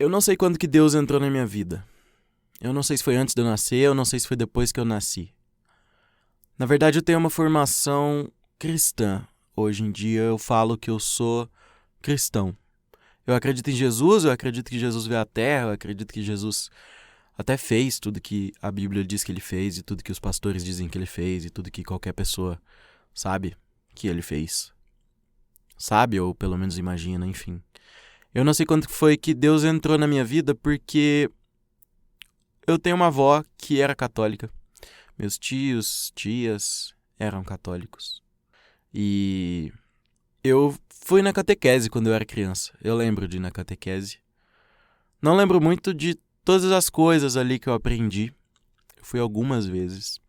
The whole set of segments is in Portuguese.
Eu não sei quando que Deus entrou na minha vida. Eu não sei se foi antes de eu nascer, eu não sei se foi depois que eu nasci. Na verdade, eu tenho uma formação cristã. Hoje em dia eu falo que eu sou cristão. Eu acredito em Jesus, eu acredito que Jesus veio à Terra, eu acredito que Jesus até fez tudo que a Bíblia diz que ele fez, e tudo que os pastores dizem que ele fez, e tudo que qualquer pessoa sabe que ele fez. Sabe, ou pelo menos imagina, enfim. Eu não sei quando foi que Deus entrou na minha vida, porque eu tenho uma avó que era católica. Meus tios, tias eram católicos. E eu fui na catequese quando eu era criança. Eu lembro de ir na catequese. Não lembro muito de todas as coisas ali que eu aprendi. Eu fui algumas vezes.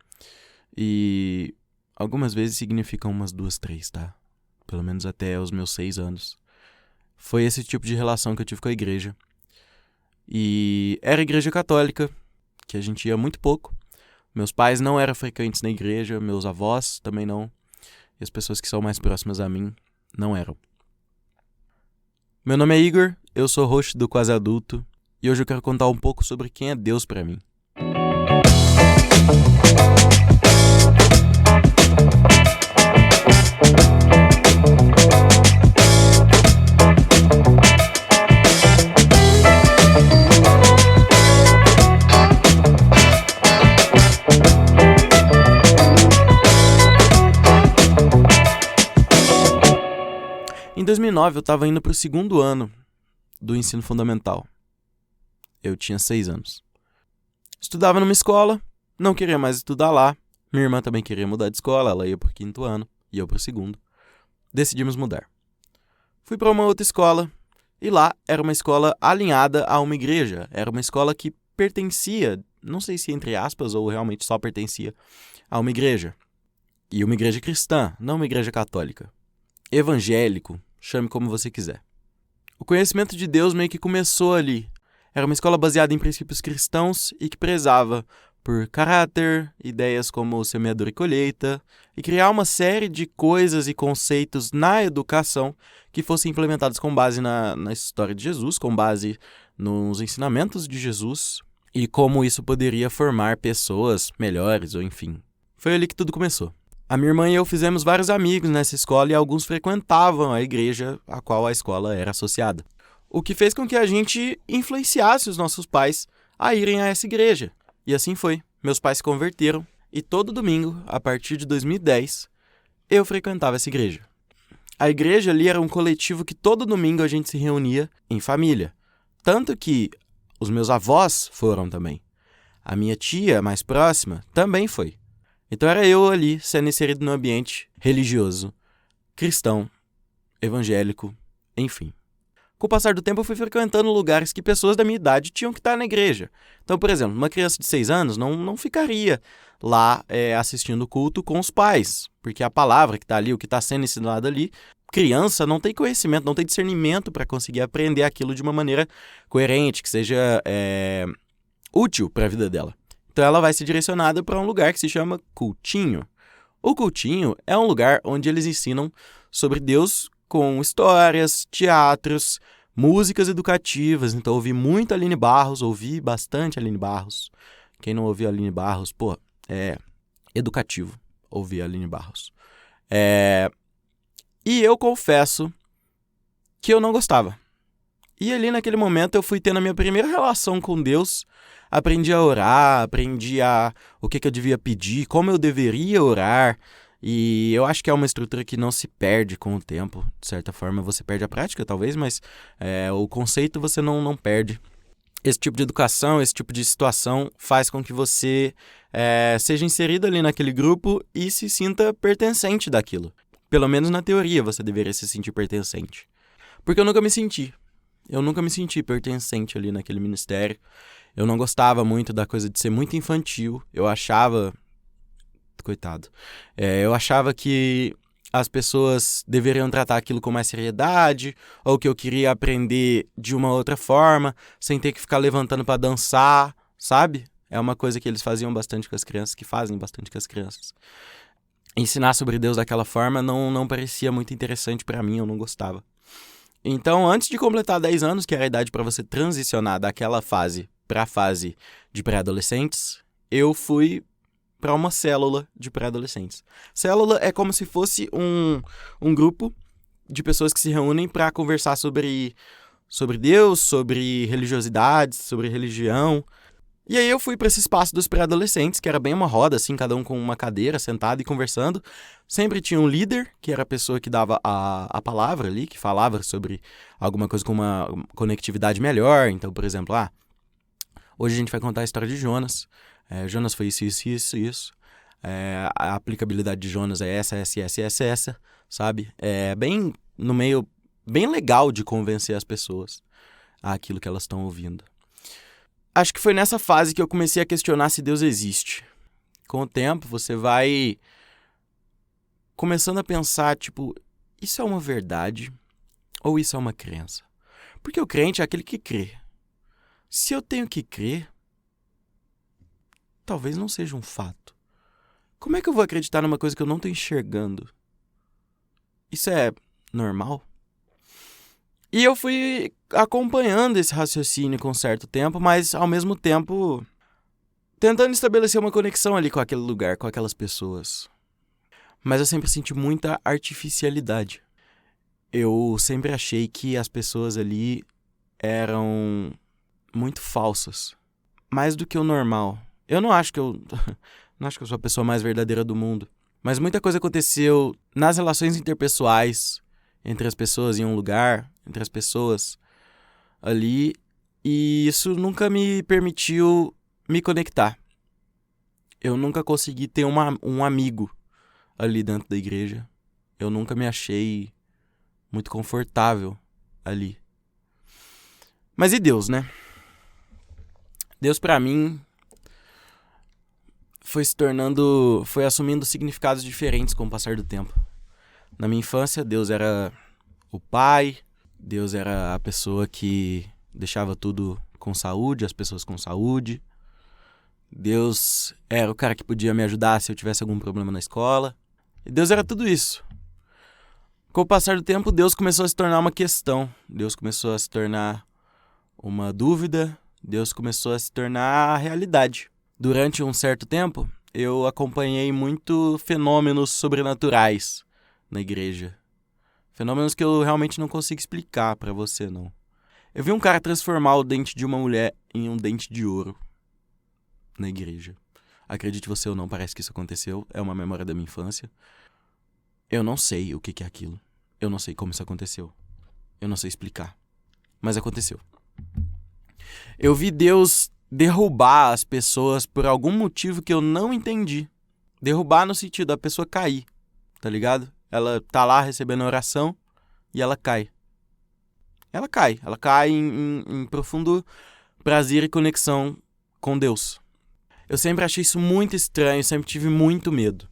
E algumas vezes significam umas 2, 3, tá? Pelo menos até os meus 6 anos. Foi esse tipo de relação que eu tive com a igreja. E era igreja católica, que a gente ia muito pouco. Meus pais não eram frequentes na igreja, meus avós também não. E as pessoas que são mais próximas a mim não eram. Meu nome é Igor, eu sou host do Quase Adulto. E hoje eu quero contar um pouco sobre quem é Deus pra mim. Em 2009, eu estava indo para o 2º ano do ensino fundamental. Eu tinha 6 anos. Estudava numa escola, não queria mais estudar lá. Minha irmã também queria mudar de escola, ela ia para o 5º ano e eu para o 2º. Decidimos mudar. Fui para uma outra escola e lá era uma escola alinhada a uma igreja. Era uma escola que pertencia, não sei se entre aspas ou realmente só pertencia, a uma igreja. E uma igreja cristã, não uma igreja católica. Evangélico, chame como você quiser. O conhecimento de Deus meio que começou ali. Era uma escola baseada em princípios cristãos e que prezava por caráter, ideias como semeadura e colheita, e criar uma série de coisas e conceitos na educação que fossem implementados com base na história de Jesus, com base nos ensinamentos de Jesus, e como isso poderia formar pessoas melhores, ou enfim. Foi ali que tudo começou. A minha irmã e eu fizemos vários amigos nessa escola e alguns frequentavam a igreja a qual a escola era associada. O que fez com que a gente influenciasse os nossos pais a irem a essa igreja. E assim foi. Meus pais se converteram e todo domingo, a partir de 2010, eu frequentava essa igreja. A igreja ali era um coletivo que todo domingo a gente se reunia em família. Tanto que os meus avós foram também. A minha tia, mais próxima, também foi. Então era eu ali, sendo inserido no ambiente religioso, cristão, evangélico, enfim. Com o passar do tempo eu fui frequentando lugares que pessoas da minha idade tinham que estar na igreja. Então, por exemplo, uma criança de 6 anos não ficaria lá assistindo o culto com os pais, porque a palavra que está ali, o que está sendo ensinado ali, criança não tem conhecimento, não tem discernimento para conseguir aprender aquilo de uma maneira coerente, que seja útil para a vida dela. Então ela vai ser direcionada para um lugar que se chama cultinho. O cultinho é um lugar onde eles ensinam sobre Deus com histórias, teatros, músicas educativas. Então eu ouvi muito Aline Barros, ouvi bastante Aline Barros. Quem não ouviu Aline Barros, é educativo ouvir Aline Barros. E eu confesso que eu não gostava. E ali naquele momento eu fui tendo a minha primeira relação com Deus. Aprendi a orar, aprendi o que eu devia pedir, como eu deveria orar. E eu acho que é uma estrutura que não se perde com o tempo. De certa forma, você perde a prática, talvez, mas o conceito você não perde. Esse tipo de educação, esse tipo de situação faz com que você seja inserido ali naquele grupo e se sinta pertencente daquilo. Pelo menos na teoria você deveria se sentir pertencente. Porque eu nunca me senti. Eu nunca me senti pertencente ali naquele ministério. Eu não gostava muito da coisa de ser muito infantil. Eu achava... Coitado. Eu achava que as pessoas deveriam tratar aquilo com mais seriedade, ou que eu queria aprender de uma outra forma, sem ter que ficar levantando para dançar, sabe? É uma coisa que eles faziam bastante com as crianças, que fazem bastante com as crianças. Ensinar sobre Deus daquela forma não parecia muito interessante para mim, eu não gostava. Então, antes de completar 10 anos, que era a idade para você transicionar daquela fase para a fase de pré-adolescentes, eu fui para uma célula de pré-adolescentes. Célula é como se fosse um grupo de pessoas que se reúnem para conversar sobre Deus, sobre religiosidades, sobre religião. E aí eu fui para esse espaço dos pré-adolescentes, que era bem uma roda, assim, cada um com uma cadeira, sentado e conversando. Sempre tinha um líder, que era a pessoa que dava a palavra ali, que falava sobre alguma coisa com uma conectividade melhor. Então, por exemplo, hoje a gente vai contar a história de Jonas. Jonas foi isso. A aplicabilidade de Jonas é essa, sabe? É bem no meio, bem legal de convencer as pessoas àquilo que elas estão ouvindo. Acho que foi nessa fase que eu comecei a questionar se Deus existe. Com o tempo, você vai começando a pensar, tipo, isso é uma verdade ou isso é uma crença? Porque o crente é aquele que crê. Se eu tenho que crer, talvez não seja um fato. Como é que eu vou acreditar numa coisa que eu não estou enxergando? Isso é normal? E eu fui acompanhando esse raciocínio com um certo tempo, mas ao mesmo tempo tentando estabelecer uma conexão ali com aquele lugar, com aquelas pessoas. Mas eu sempre senti muita artificialidade. Eu sempre achei que as pessoas ali eram muito falsas. Mais do que o normal. Eu não acho que eu sou a pessoa mais verdadeira do mundo. Mas muita coisa aconteceu nas relações interpessoais, entre as pessoas em um lugar, entre as pessoas ali, e isso nunca me permitiu me conectar. Eu nunca consegui ter um amigo ali dentro da igreja. Eu nunca me achei muito confortável ali. Mas e Deus, né? Deus pra mim foi assumindo significados diferentes com o passar do tempo. Na minha infância, Deus era o pai, Deus era a pessoa que deixava tudo com saúde, as pessoas com saúde. Deus era o cara que podia me ajudar se eu tivesse algum problema na escola. E Deus era tudo isso. Com o passar do tempo, Deus começou a se tornar uma questão. Deus começou a se tornar uma dúvida. Deus começou a se tornar a realidade. Durante um certo tempo, eu acompanhei muito fenômenos sobrenaturais na igreja. Fenômenos que eu realmente não consigo explicar pra você, não. Eu vi um cara transformar o dente de uma mulher em um dente de ouro na igreja. Acredite você ou não, parece que isso aconteceu. É uma memória da minha infância. Eu não sei o que é aquilo. Eu não sei como isso aconteceu. Eu não sei explicar. Mas aconteceu. Eu vi Deus derrubar as pessoas por algum motivo que eu não entendi. Derrubar no sentido da pessoa cair, tá ligado? Ela tá lá recebendo oração e ela cai. Ela cai em profundo prazer e conexão com Deus. Eu sempre achei isso muito estranho, sempre tive muito medo.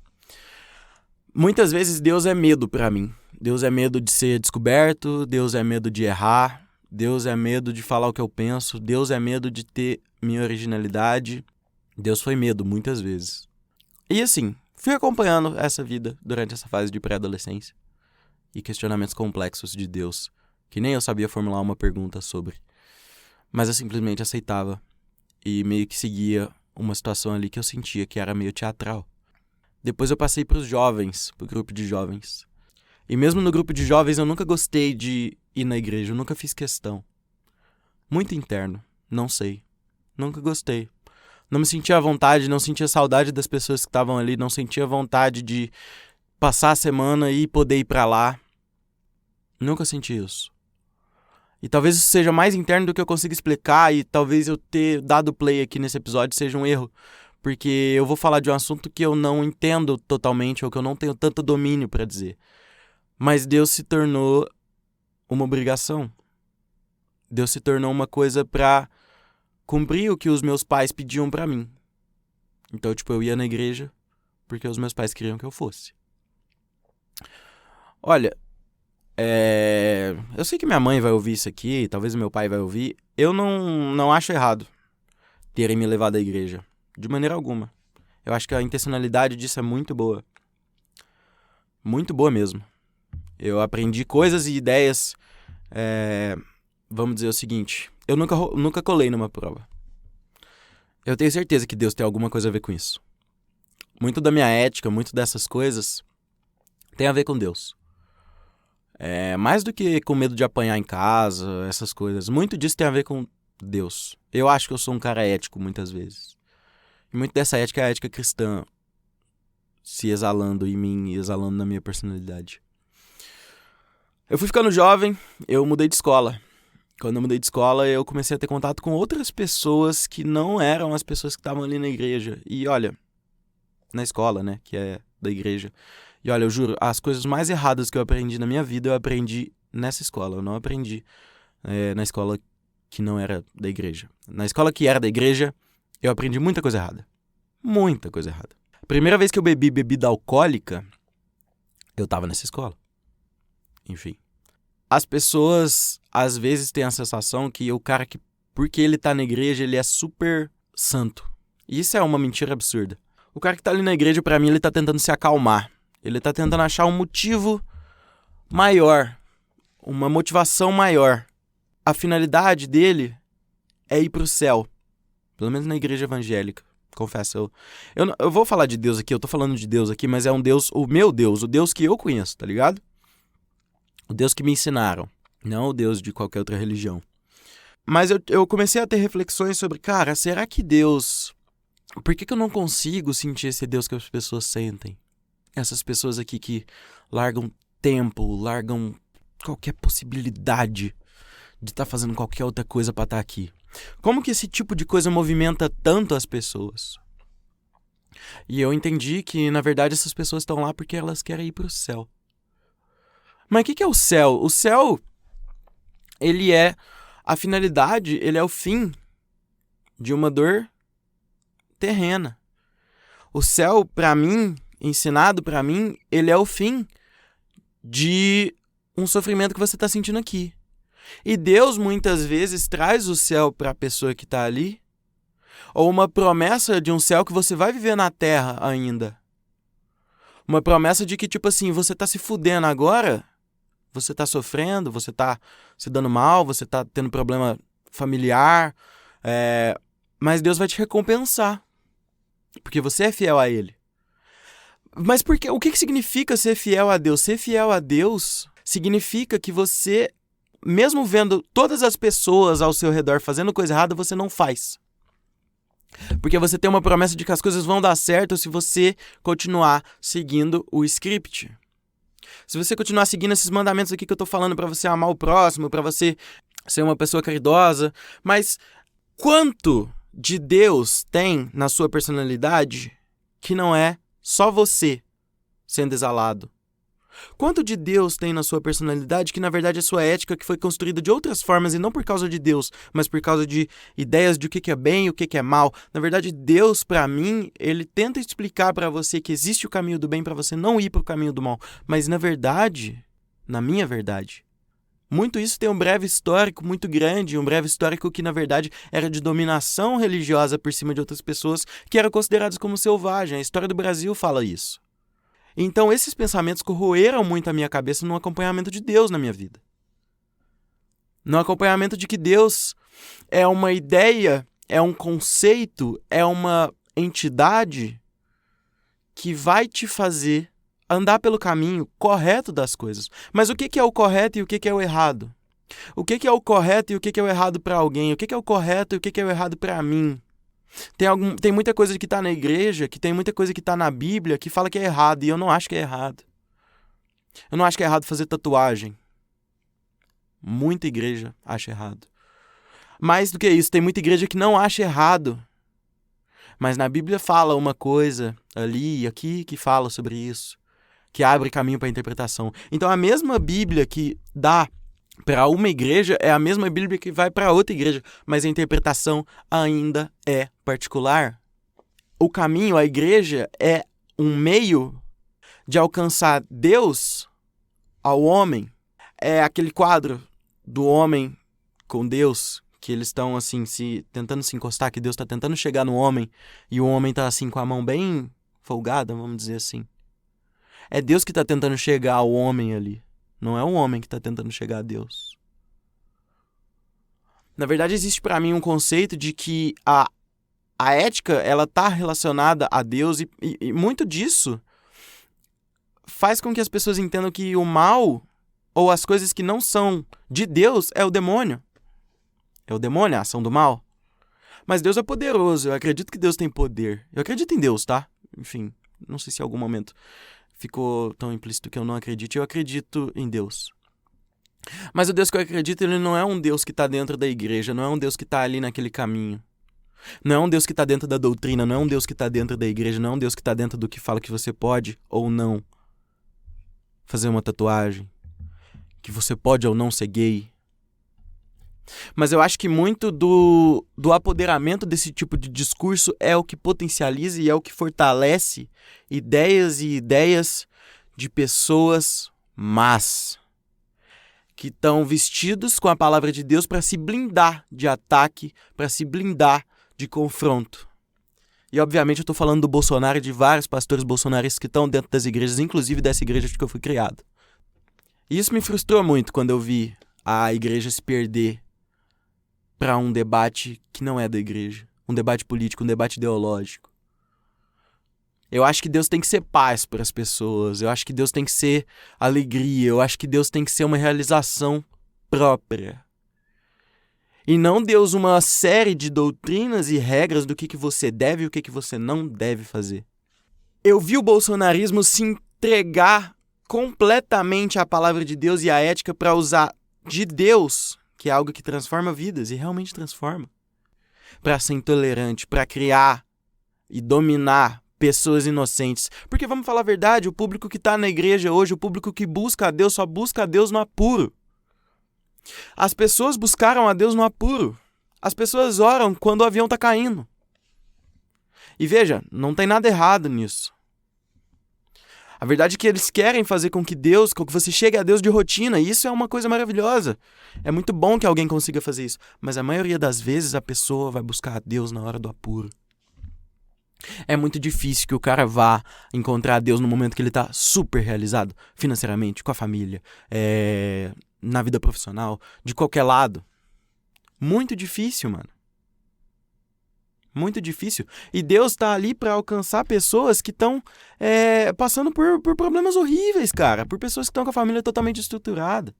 Muitas vezes Deus é medo pra mim. Deus é medo de ser descoberto, Deus é medo de errar, Deus é medo de falar o que eu penso, Deus é medo de ter minha originalidade. Deus foi medo muitas vezes. E assim, fui acompanhando essa vida durante essa fase de pré-adolescência e questionamentos complexos de Deus, que nem eu sabia formular uma pergunta sobre. Mas eu simplesmente aceitava e meio que seguia uma situação ali que eu sentia que era meio teatral. Depois eu passei para os jovens, pro grupo de jovens. E mesmo no grupo de jovens eu nunca gostei de ir na igreja, eu nunca fiz questão. Muito interno, não sei. Nunca gostei. Não me sentia à vontade, não sentia saudade das pessoas que estavam ali, não sentia vontade de passar a semana e poder ir pra lá. Nunca senti isso. E talvez isso seja mais interno do que eu consigo explicar, e talvez eu ter dado play aqui nesse episódio seja um erro, porque eu vou falar de um assunto que eu não entendo totalmente ou que eu não tenho tanto domínio pra dizer. Mas Deus se tornou uma obrigação. Deus se tornou uma coisa pra cumprir o que os meus pais pediam pra mim. Então, eu ia na igreja porque os meus pais queriam que eu fosse. Olha, eu sei que minha mãe vai ouvir isso aqui, talvez o meu pai vai ouvir. Eu não acho errado terem me levado à igreja, de maneira alguma. Eu acho que a intencionalidade disso é muito boa. Muito boa mesmo. Eu aprendi coisas e ideias Vamos dizer o seguinte, eu nunca colei numa prova. Eu tenho certeza que Deus tem alguma coisa a ver com isso. Muito da minha ética, muito dessas coisas tem a ver com Deus. Mais do que com medo de apanhar em casa, essas coisas. Muito disso tem a ver com Deus. Eu acho que eu sou um cara ético muitas vezes. E muito dessa ética é a ética cristã se exalando em mim e exalando na minha personalidade. Eu fui ficando jovem, eu mudei de escola. Quando eu mudei de escola, eu comecei a ter contato com outras pessoas que não eram as pessoas que estavam ali na igreja. E olha, na escola, né, que é da igreja. E olha, eu juro, as coisas mais erradas que eu aprendi na minha vida, eu aprendi nessa escola. Eu não aprendi na escola que não era da igreja. Na escola que era da igreja, eu aprendi muita coisa errada. Muita coisa errada. A primeira vez que eu bebi bebida alcoólica, eu tava nessa escola. Enfim. As pessoas, às vezes, têm a sensação que o cara que, porque ele tá na igreja, ele é super santo. E isso é uma mentira absurda. O cara que tá ali na igreja, pra mim, ele tá tentando se acalmar. Ele tá tentando achar um motivo maior. Uma motivação maior. A finalidade dele é ir pro céu. Pelo menos na igreja evangélica. Confesso. Eu vou falar de Deus aqui, eu tô falando de Deus aqui, mas é um Deus, o meu Deus, o Deus que eu conheço, tá ligado? O Deus que me ensinaram. Não o Deus de qualquer outra religião. Mas eu comecei a ter reflexões sobre, cara, será que Deus... Por que eu não consigo sentir esse Deus que as pessoas sentem? Essas pessoas aqui que largam tempo, largam qualquer possibilidade de estar fazendo qualquer outra coisa para estar aqui. Como que esse tipo de coisa movimenta tanto as pessoas? E eu entendi que, na verdade, essas pessoas estão lá porque elas querem ir para o céu. Mas o que é o céu? O céu, ele é a finalidade, ele é o fim de uma dor terrena. O céu, para mim, ensinado para mim, ele é o fim de um sofrimento que você está sentindo aqui. E Deus, muitas vezes, traz o céu para a pessoa que está ali, ou uma promessa de um céu que você vai viver na terra ainda. Uma promessa de que, tipo assim, você está se fudendo agora, você está sofrendo, você está se dando mal, você está tendo problema familiar, mas Deus vai te recompensar, porque você é fiel a Ele. Mas o que significa ser fiel a Deus? Ser fiel a Deus significa que você, mesmo vendo todas as pessoas ao seu redor fazendo coisa errada, você não faz. Porque você tem uma promessa de que as coisas vão dar certo se você continuar seguindo o script. Se você continuar seguindo esses mandamentos aqui que eu tô falando pra você amar o próximo, pra você ser uma pessoa caridosa. Mas quanto de Deus tem na sua personalidade que não é só você sendo exalado? Quanto de Deus tem na sua personalidade que, na verdade, é sua ética que foi construída de outras formas e não por causa de Deus, mas por causa de ideias de o que é bem e o que é mal? Na verdade, Deus, pra mim, ele tenta explicar pra você que existe o caminho do bem pra você não ir pro caminho do mal. Mas, na verdade, na minha verdade, muito isso tem um breve histórico muito grande, um breve histórico que, na verdade, era de dominação religiosa por cima de outras pessoas que eram consideradas como selvagens. A história do Brasil fala isso. Então, esses pensamentos corroeram muito a minha cabeça no acompanhamento de Deus na minha vida. No acompanhamento de que Deus é uma ideia, é um conceito, é uma entidade que vai te fazer andar pelo caminho correto das coisas. Mas o que é o correto e o que é o errado? O que é o correto e o que é o errado para alguém? O que é o correto e o que é o errado para mim? Tem muita coisa que tá na igreja, que tem muita coisa que tá na Bíblia que fala que é errado, e eu não acho que é errado. Eu não acho que é errado fazer tatuagem. Muita igreja acha errado. Mais do que isso, tem muita igreja que não acha errado. Mas na Bíblia fala uma coisa ali e aqui que fala sobre isso, que abre caminho para a interpretação. Então a mesma Bíblia que dá para uma igreja é a mesma Bíblia que vai para outra igreja, mas a interpretação ainda é particular. O caminho, a igreja, é um meio de alcançar Deus ao homem. É aquele quadro do homem com Deus, que eles estão assim, tentando se encostar, que Deus está tentando chegar no homem, e o homem está assim com a mão bem folgada, vamos dizer assim. É Deus que está tentando chegar ao homem ali. Não é o homem que está tentando chegar a Deus. Na verdade, existe para mim um conceito de que a ética, ela tá relacionada a Deus e muito disso faz com que as pessoas entendam que o mal ou as coisas que não são de Deus é o demônio. É o demônio, a ação do mal. Mas Deus é poderoso, eu acredito que Deus tem poder. Eu acredito em Deus, tá? Enfim, não sei se em algum momento ficou tão implícito que eu não acredite. Eu acredito em Deus. Mas o Deus que eu acredito, ele não é um Deus que está dentro da igreja, não é um Deus que está ali naquele caminho. Não é um Deus que está dentro da doutrina, não é um Deus que está dentro da igreja, não é um Deus que está dentro do que fala que você pode ou não fazer uma tatuagem, que você pode ou não ser gay. Mas eu acho que muito do apoderamento desse tipo de discurso é o que potencializa e é o que fortalece ideias e ideias de pessoas más, que estão vestidos com a palavra de Deus para se blindar de ataque, para se blindar de confronto. E obviamente eu estou falando do Bolsonaro e de vários pastores bolsonaristas que estão dentro das igrejas, inclusive dessa igreja que eu fui criado. E isso me frustrou muito quando eu vi a igreja se perder para um debate que não é da igreja. Um debate político, um debate ideológico. Eu acho que Deus tem que ser paz para as pessoas. Eu acho que Deus tem que ser alegria. Eu acho que Deus tem que ser uma realização própria. E não Deus uma série de doutrinas e regras do que você deve e o que você não deve fazer. Eu vi o bolsonarismo se entregar completamente à palavra de Deus e à ética para usar de Deus, que é algo que transforma vidas e realmente transforma, para ser intolerante, para criar e dominar pessoas inocentes. Porque vamos falar a verdade, o público que está na igreja hoje, o público que busca a Deus, só busca a Deus no apuro. As pessoas buscaram a Deus no apuro. As pessoas oram quando o avião está caindo. E veja, não tem nada errado nisso. A verdade é que eles querem fazer com que você chegue a Deus de rotina, e isso é uma coisa maravilhosa. É muito bom que alguém consiga fazer isso, mas a maioria das vezes a pessoa vai buscar a Deus na hora do apuro. É muito difícil que o cara vá encontrar Deus no momento que ele tá super realizado, financeiramente, com a família, na vida profissional, de qualquer lado. Muito difícil, mano. Muito difícil. E Deus tá ali pra alcançar pessoas que estão passando por problemas horríveis, cara. Por pessoas que estão com a família totalmente estruturada.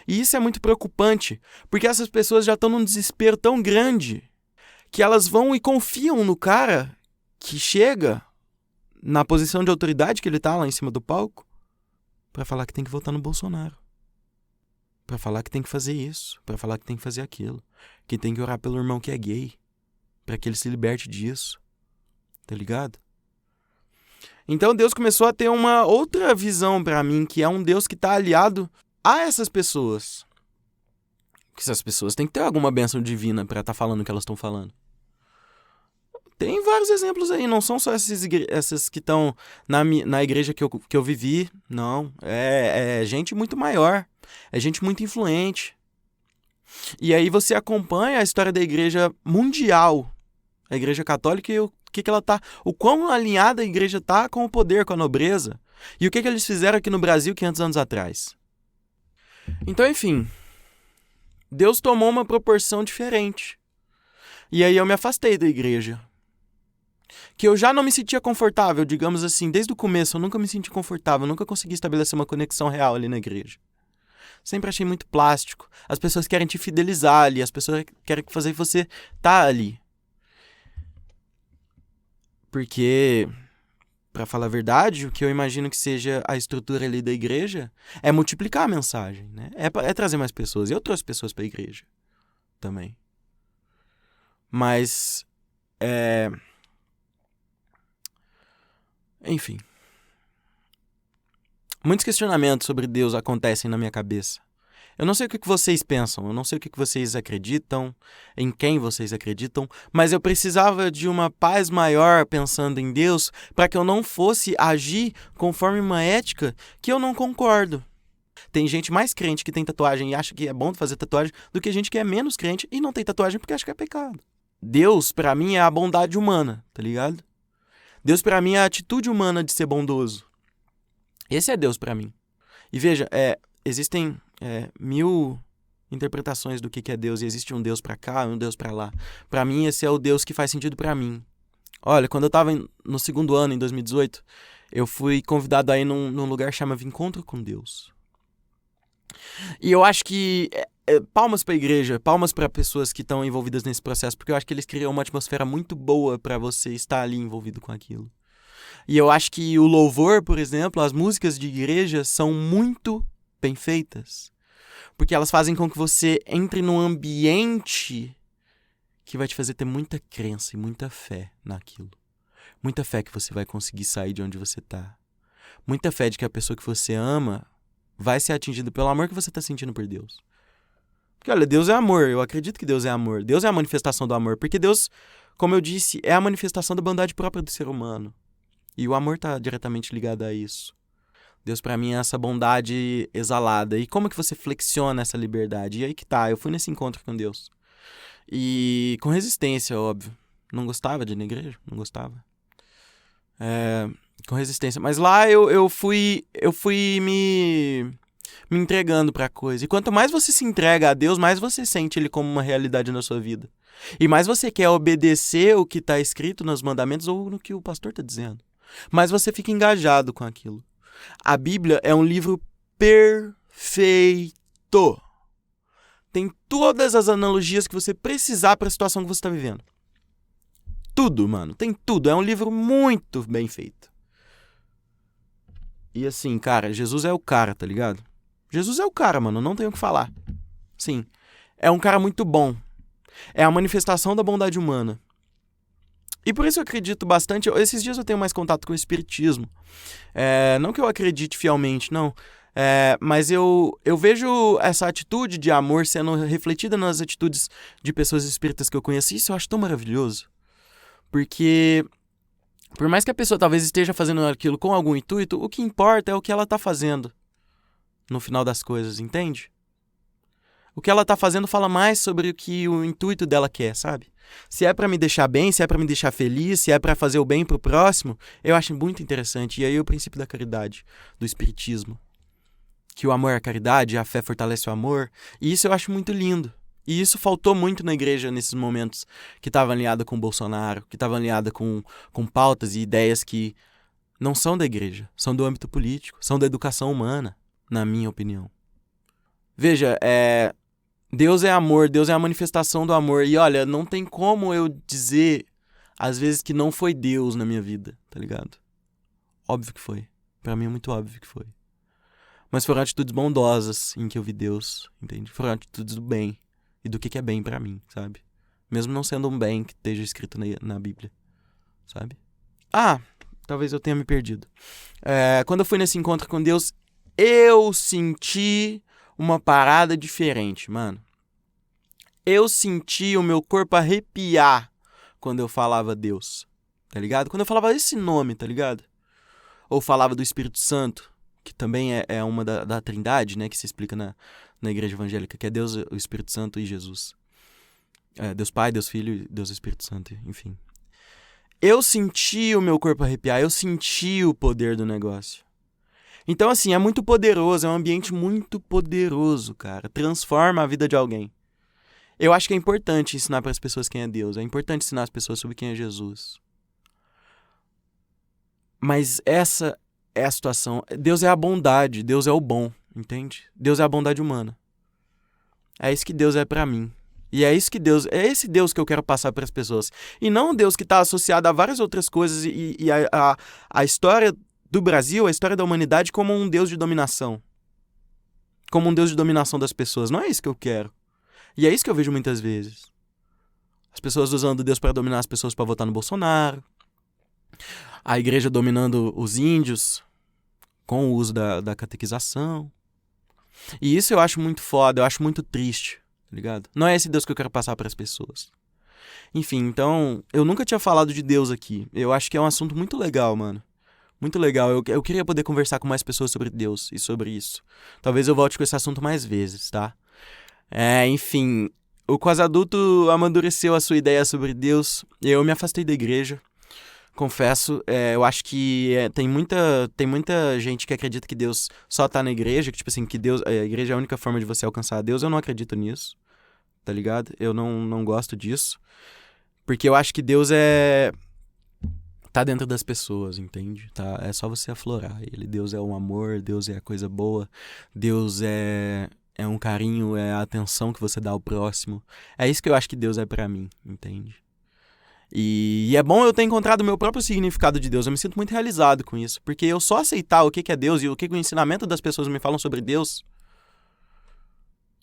E isso é muito preocupante, porque essas pessoas já estão num desespero tão grande que elas vão e confiam no cara que chega na posição de autoridade que ele tá lá em cima do palco pra falar que tem que votar no Bolsonaro. Pra falar que tem que fazer isso, pra falar que tem que fazer aquilo, que tem que orar pelo irmão que é gay, pra que ele se liberte disso. Tá ligado? Então Deus começou a ter uma outra visão pra mim, que é um Deus que tá aliado a essas pessoas. Que essas pessoas têm que ter alguma bênção divina pra estar falando o que elas estão falando. Tem vários exemplos aí, não são só essas que estão na igreja que eu vivi, não. É gente muito maior, é gente muito influente. E aí você acompanha a história da igreja mundial, a igreja católica, e o que ela tá, o quão alinhada a igreja tá com o poder, com a nobreza, e o que eles fizeram aqui no Brasil 500 anos atrás. Então, enfim, Deus tomou uma proporção diferente. E aí eu me afastei da igreja. Que eu já não me sentia confortável, digamos assim, desde o começo eu nunca me senti confortável, nunca consegui estabelecer uma conexão real ali na igreja. Sempre achei muito plástico. As pessoas querem te fidelizar ali, as pessoas querem fazer você tá ali. Porque, pra falar a verdade, o que eu imagino que seja a estrutura ali da igreja é multiplicar a mensagem, né? É trazer mais pessoas. Eu trouxe pessoas pra igreja também. Mas, enfim. Muitos questionamentos sobre Deus acontecem na minha cabeça. Eu não sei o que vocês pensam, eu não sei o que vocês acreditam, em quem vocês acreditam, mas eu precisava de uma paz maior pensando em Deus para que eu não fosse agir conforme uma ética que eu não concordo. Tem gente mais crente que tem tatuagem e acha que é bom fazer tatuagem do que gente que é menos crente e não tem tatuagem porque acha que é pecado. Deus, pra mim, é a bondade humana, tá ligado? Deus, pra mim, é a atitude humana de ser bondoso. Esse é Deus pra mim. E veja, existem 1000 interpretações do que é Deus. E existe um Deus pra cá e um Deus pra lá. Pra mim, esse é o Deus que faz sentido pra mim. Olha, quando eu tava no segundo ano, em 2018, eu fui convidado a ir num lugar que chama Encontro com Deus. E eu acho que palmas pra igreja, palmas pra pessoas que estão envolvidas nesse processo, porque eu acho que eles criam uma atmosfera muito boa pra você estar ali envolvido com aquilo. E eu acho que o louvor, por exemplo, as músicas de igreja são muito bem feitas, porque elas fazem com que você entre num ambiente que vai te fazer ter muita crença e muita fé naquilo. Muita fé que você vai conseguir sair de onde você tá. Muita fé de que a pessoa que você ama vai ser atingida pelo amor que você tá sentindo por Deus. Porque, olha, Deus é amor. Eu acredito que Deus é amor. Deus é a manifestação do amor. Porque Deus, como eu disse, é a manifestação da bondade própria do ser humano. E o amor tá diretamente ligado a isso. Deus, pra mim, é essa bondade exalada. E como que você flexiona essa liberdade? E aí que tá, eu fui nesse encontro com Deus. E com resistência, óbvio. Não gostava de ir na igreja? Não gostava. Com resistência. Mas lá eu fui me entregando pra coisa. E quanto mais você se entrega a Deus, mais você sente Ele como uma realidade na sua vida. E mais você quer obedecer o que tá escrito nos mandamentos ou no que o pastor tá dizendo. Mais você fica engajado com aquilo. A Bíblia é um livro perfeito. Tem todas as analogias que você precisar para a situação que você está vivendo. Tudo, mano. Tem tudo. É um livro muito bem feito. E assim, cara, Jesus é o cara, tá ligado? Jesus é o cara, mano. Não tenho o que falar. Sim. É um cara muito bom. É a manifestação da bondade humana. E por isso eu acredito bastante. Esses dias eu tenho mais contato com o espiritismo. Não que eu acredite fielmente, não. Mas eu vejo essa atitude de amor sendo refletida nas atitudes de pessoas espíritas que eu conheci. Isso eu acho tão maravilhoso. Porque, por mais que a pessoa talvez esteja fazendo aquilo com algum intuito, o que importa é o que ela tá fazendo no final das coisas, entende? O que ela tá fazendo fala mais sobre o que o intuito dela quer, sabe? Se é pra me deixar bem, se é pra me deixar feliz, se é pra fazer o bem pro próximo, eu acho muito interessante. E aí o princípio da caridade, do espiritismo. Que o amor é a caridade, a fé fortalece o amor. E isso eu acho muito lindo. E isso faltou muito na igreja nesses momentos que estava alinhada com o Bolsonaro, que estava alinhada com pautas e ideias que não são da igreja, são do âmbito político, são da educação humana, na minha opinião. Veja, Deus é amor, Deus é a manifestação do amor. E olha, não tem como eu dizer, às vezes, que não foi Deus na minha vida, tá ligado? Óbvio que foi. Pra mim é muito óbvio que foi. Mas foram atitudes bondosas em que eu vi Deus, entende? Foram atitudes do bem. E do que é bem pra mim, sabe? Mesmo não sendo um bem que esteja escrito na Bíblia, sabe? Talvez eu tenha me perdido. Quando eu fui nesse encontro com Deus, eu senti uma parada diferente, mano. Eu senti o meu corpo arrepiar quando eu falava Deus, tá ligado? Quando eu falava esse nome, tá ligado? Ou falava do Espírito Santo, que também é uma da Trindade, né? Que se explica na igreja evangélica, que é Deus, o Espírito Santo e Jesus. Deus Pai, Deus Filho e Deus Espírito Santo, enfim. Eu senti o meu corpo arrepiar, eu senti o poder do negócio. Então, assim, é muito poderoso, é um ambiente muito poderoso, cara. Transforma a vida de alguém. Eu acho que é importante ensinar para as pessoas quem é Deus, é importante ensinar as pessoas sobre quem é Jesus. Mas essa é a situação. Deus é a bondade, Deus é o bom, entende? Deus é a bondade humana. É isso que Deus é pra mim. E é esse Deus que eu quero passar para as pessoas. E não um Deus que está associado a várias outras coisas e a história do Brasil, a história da humanidade como um Deus de dominação. Como um Deus de dominação das pessoas. Não é isso que eu quero. E é isso que eu vejo muitas vezes. As pessoas usando Deus para dominar as pessoas para votar no Bolsonaro. A igreja dominando os índios com o uso da catequização. E isso eu acho muito foda, eu acho muito triste, tá ligado? Não é esse Deus que eu quero passar para as pessoas. Enfim, então, eu nunca tinha falado de Deus aqui. Eu acho que é um assunto muito legal, mano. Muito legal. Eu queria poder conversar com mais pessoas sobre Deus e sobre isso. Talvez eu volte com esse assunto mais vezes, tá? Enfim, o Quase Adulto amadureceu a sua ideia sobre Deus. Eu me afastei da igreja. Confesso, eu acho que tem muita gente que acredita que Deus só tá na igreja, que tipo assim, que Deus, a igreja é a única forma de você alcançar Deus. Eu não acredito nisso, tá ligado? Eu não gosto disso, porque eu acho que Deus tá dentro das pessoas, entende? Tá, é só você aflorar ele. Deus é um amor, Deus é a coisa boa, Deus é um carinho, é a atenção que você dá ao próximo. É isso que eu acho que Deus é pra mim, entende? E é bom eu ter encontrado o meu próprio significado de Deus. Eu me sinto muito realizado com isso. Porque eu só aceitar o que é Deus e o que o ensinamento das pessoas me falam sobre Deus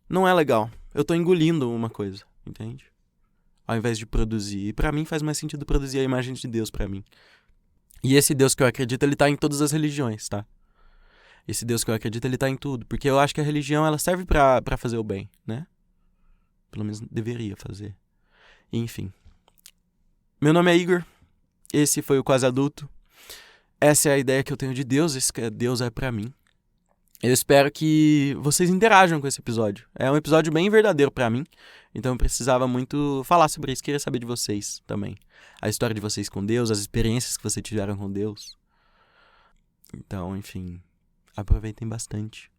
não é legal. Eu tô engolindo uma coisa, entende? Ao invés de produzir. E pra mim faz mais sentido produzir a imagem de Deus pra mim. E esse Deus que eu acredito, ele tá em todas as religiões, tá? Esse Deus que eu acredito, ele tá em tudo. Porque eu acho que a religião, ela serve pra fazer o bem, né? Pelo menos deveria fazer. Enfim. Meu nome é Igor. Esse foi o Quase Adulto. Essa é a ideia que eu tenho de Deus, esse que Deus é pra mim. Eu espero que vocês interajam com esse episódio. É um episódio bem verdadeiro pra mim, então eu precisava muito falar sobre isso, queria saber de vocês também. A história de vocês com Deus, as experiências que vocês tiveram com Deus. Então, enfim, aproveitem bastante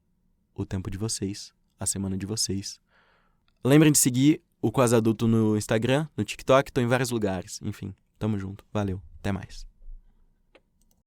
o tempo de vocês, a semana de vocês. Lembrem de seguir o Quase Adulto no Instagram, no TikTok, tô em vários lugares. Enfim, tamo junto. Valeu, até mais.